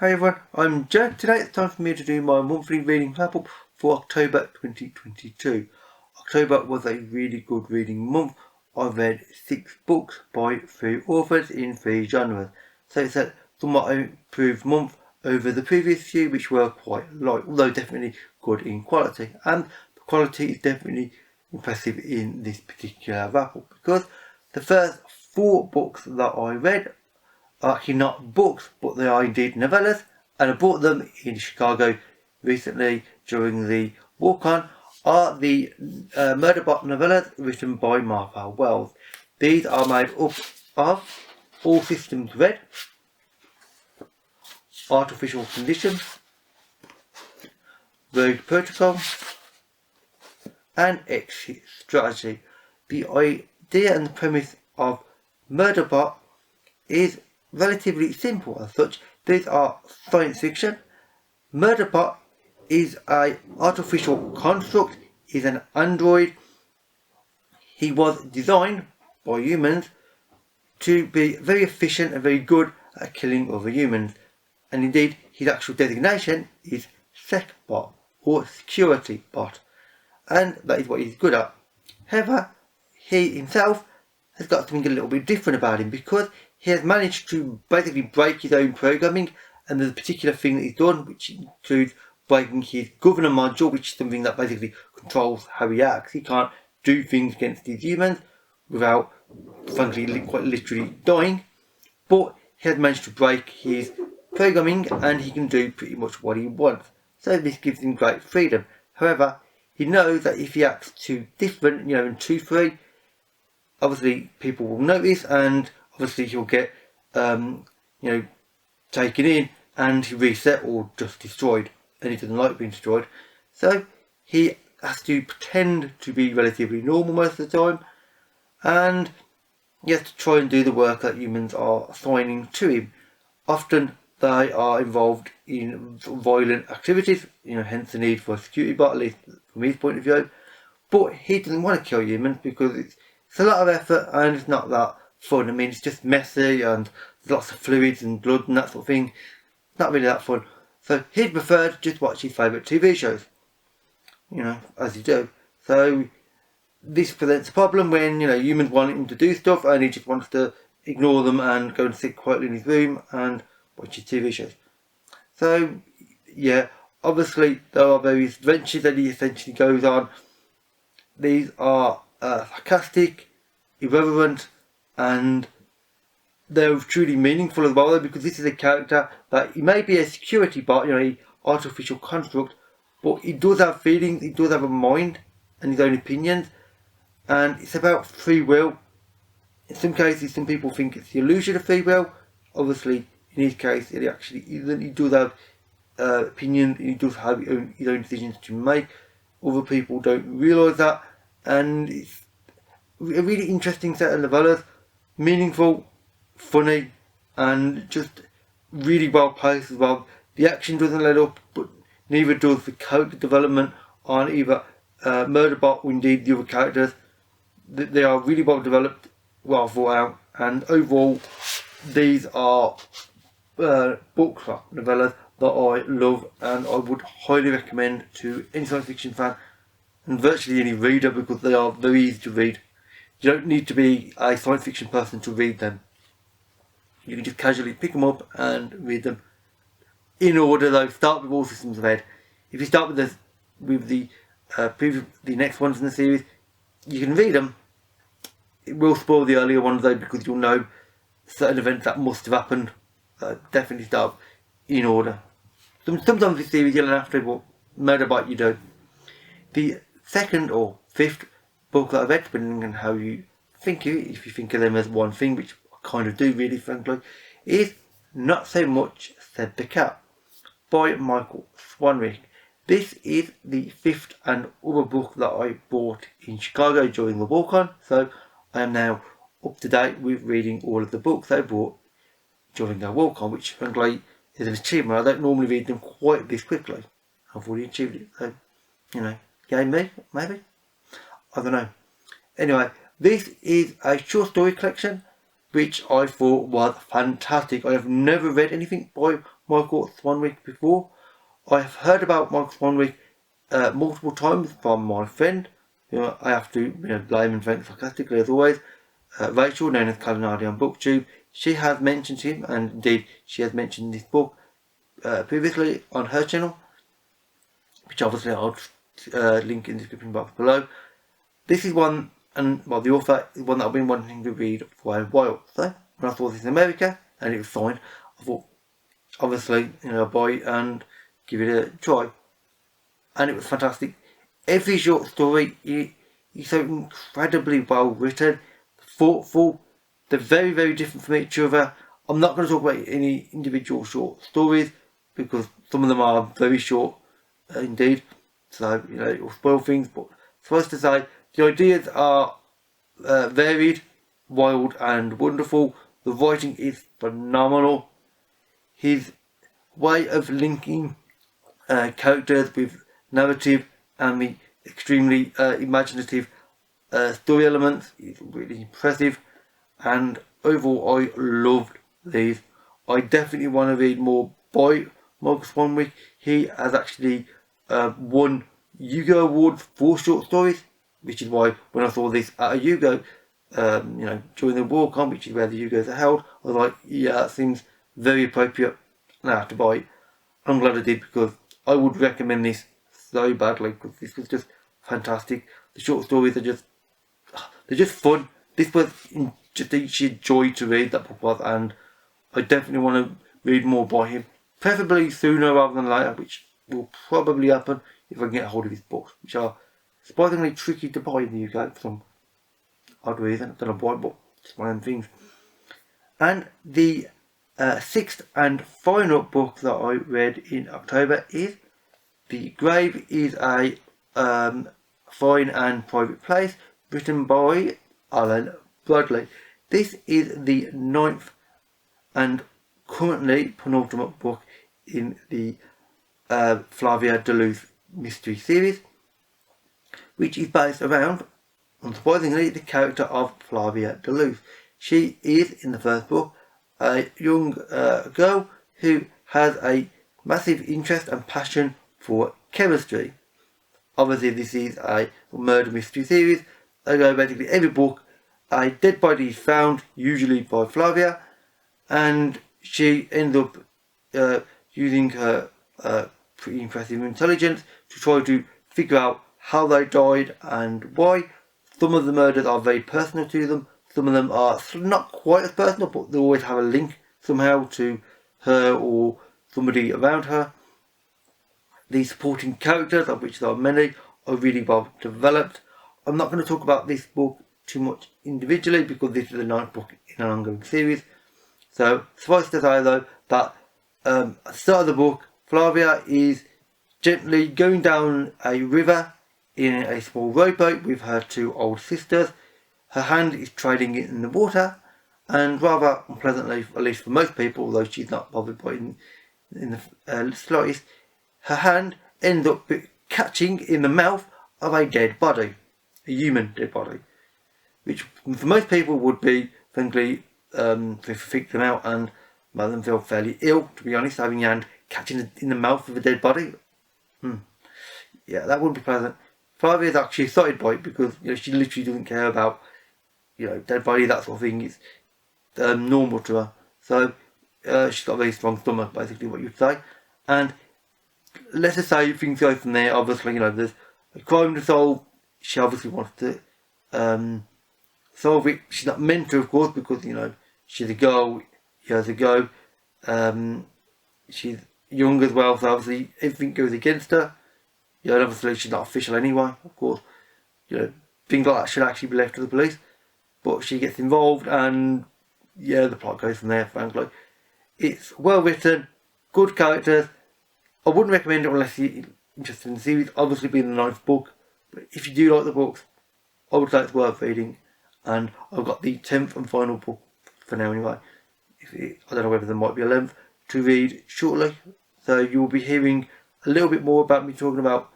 Hi everyone, I'm Joe. Today it's time for me to do my monthly reading wrap-up for October 2022. October was a really good reading month. I read 6 books by 3 authors in 3 genres. So it's a somewhat improved month over the previous few, which were quite light, although definitely good in quality. And the quality is definitely impressive in this particular wrap-up, because the first 4 books that I read are actually not books, but they are indeed novellas, and I bought them in Chicago recently during the walk-on, are the Murderbot novellas written by Martha Wells. These are made up of All Systems Red, Artificial Conditions, Rogue Protocol, and Exit Strategy. The idea and the premise of Murderbot is relatively simple as such. These are science fiction. Murderbot is an artificial construct, is an android. He was designed by humans to be very efficient and very good at killing other humans. And indeed, his actual designation is SecBot, or Security Bot. And that is what he's good at. However, he himself has got something a little bit different about him, because he has managed to basically break his own programming, and there's a particular thing that he's done which includes breaking his governor module, which is something that basically controls how he acts. He can't do things against these humans without, frankly, quite literally dying, but he has managed to break his programming and he can do pretty much what he wants. So this gives him great freedom. However, he knows that if he acts too different, and too free, obviously people will notice, and obviously he'll get taken in and reset or just destroyed, and he doesn't like being destroyed. So he has to pretend to be relatively normal most of the time, and he has to try and do the work that humans are assigning to him. Often they are involved in violent activities, hence the need for a security bot, at least from his point of view. But he doesn't want to kill humans because it's a lot of effort and it's not that fun. I mean, it's just messy and there's lots of fluids and blood and that sort of thing. Not really that fun. So he'd prefer to just watch his favourite TV shows, as you do. So this presents a problem when, humans want him to do stuff and he just wants to ignore them and go and sit quietly in his room and watch his TV shows. So, yeah, obviously there are various adventures that he essentially goes on. These are sarcastic, irreverent, and they're truly meaningful as well, because this is a character that he may be a security bot, an artificial construct, but he does have feelings, he does have a mind and his own opinions, and it's about free will. In some cases, some people think it's the illusion of free will. Obviously, in his case, it actually isn't. He does have opinions, he does have his own decisions to make. Other people don't realise that, and it's a really interesting set of novellas, meaningful, funny, and just really well paced as well. The action doesn't let up, but neither does the character development on either Murderbot or indeed the other characters. They are really well developed, well thought out, and overall these are books, novellas that I love and I would highly recommend to any science fiction fan and virtually any reader, because they are very easy to read. You don't need to be a science fiction person to read them. You can just casually pick them up and read them. In order though, start with All Systems Red. If you start with the next ones in the series, you can read them. It will spoil the earlier ones though, because you'll know certain events that must have happened. Definitely start in order. Sometimes this series you'll have to, but Murderbot you do. The second or fifth book that I've read, depending on how you think of it, if you think of them as one thing, which I kind of do really frankly, is Not So Much Said the Cat by Michael Swanwick. This is the 5th and other book that I bought in Chicago during the walk-on, so I am now up to date with reading all of the books I bought during the walk-on, which frankly is an achievement. I don't normally read them quite this quickly. I've already achieved it, so, yay me, maybe? I don't know. Anyway, this is a short story collection which I thought was fantastic. I have never read anything by Michael Swanwick before. I have heard about Michael Swanwick multiple times from my friend. I have to blame and thank sarcastically as always. Rachel, known as Calinardi on BookTube, she has mentioned him, and indeed she has mentioned this book previously on her channel, which obviously I'll link in the description box below. This is one, and the author is one that I've been wanting to read for a while. So when I saw this in America and it was fine, I thought, obviously, buy it and give it a try. And it was fantastic. Every short story is so incredibly well written, thoughtful. They're very, very different from each other. I'm not going to talk about any individual short stories because some of them are very short indeed. So, it will spoil things. But suffice to say, the ideas are varied, wild and wonderful. The writing is phenomenal. His way of linking characters with narrative and the extremely imaginative story elements is really impressive, and overall I loved these. I definitely want to read more by Michael Swanwick. He has actually won Hugo Awards for short stories, which is why when I saw this at a Hugo, during the Worldcon, which is where the Hugos are held, I was like, yeah, that seems very appropriate, and I have to buy it. I'm glad I did, because I would recommend this so badly, because this was just fantastic. The short stories are they're just fun. This was just a sheer joy to read, that book was, and I definitely want to read more by him, preferably sooner rather than later, which will probably happen if I can get a hold of his books, which are surprisingly tricky to buy in the UK for some odd reason. I don't know why, but it's one of them things. And the sixth and final book that I read in October is The Grave is a Fine and Private Place, written by Alan Bradley. This is the 9th and currently penultimate book in the Flavia Duluth mystery series, which is based around, unsurprisingly, the character of Flavia Duluth. She is, in the first book, a young girl who has a massive interest and passion for chemistry. Obviously, this is a murder mystery series. Basically, every book, a dead body is found, usually by Flavia, and she ends up using her pretty impressive intelligence to try to figure out how they died and why. Some of the murders are very personal to them. Some of them are not quite as personal, but they always have a link somehow to her or somebody around her. The supporting characters, of which there are many, are really well developed. I'm not going to talk about this book too much individually because this is the 9th book in an ongoing series. So suffice to say though that at the start of the book, Flavia is gently going down a river in a small rowboat with her 2 older sisters. Her hand is trailing in the water, and rather unpleasantly, at least for most people, although she's not bothered by it in the slightest, her hand ends up catching in the mouth of a dead body, a human dead body, which for most people would be, frankly, to freak them out and make them feel fairly ill, to be honest, having your hand catching in the mouth of a dead body. Yeah, that wouldn't be pleasant. Flavia is actually excited by it because she literally doesn't care about dead body, that sort of thing. It's normal to her. So she's got a very strong stomach, basically what you'd say. And let's just say things go from there. Obviously, there's a crime to solve. She obviously wants to solve it. She's not meant to, of course, because she's a girl years ago. She's young as well, so obviously everything goes against her. And obviously she's not official anyway, of course. Things like that should actually be left to the police. But she gets involved, and the plot goes from there, frankly. It's well written, good characters. I wouldn't recommend it unless you're interested in the series, obviously being the 9th book. But if you do like the books, I would say it's worth reading. And I've got the 10th and final book for now anyway. I don't know whether there might be a 11th to read shortly. So you will be hearing a little bit more about me talking about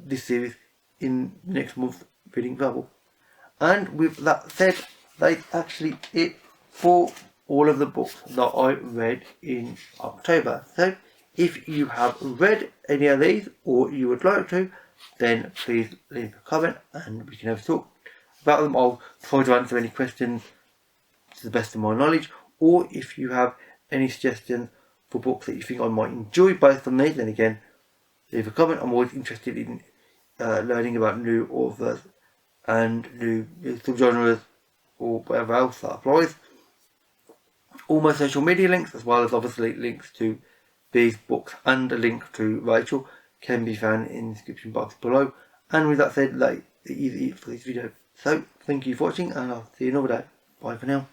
this series in next month's reading bubble. And with that said, that's actually it for all of the books that I read in October. So if you have read any of these or you would like to, then please leave a comment and we can have a talk about them. I'll try to answer any questions to the best of my knowledge, or if you have any suggestions for books that you think I might enjoy based on these, then again, leave a comment. I'm always interested in learning about new authors and new subgenres or whatever else that applies. All my social media links, as well as obviously links to these books and a link to Rachel, can be found in the description box below. And with that said, that is it for this video. So thank you for watching, and I'll see you another day. Bye for now.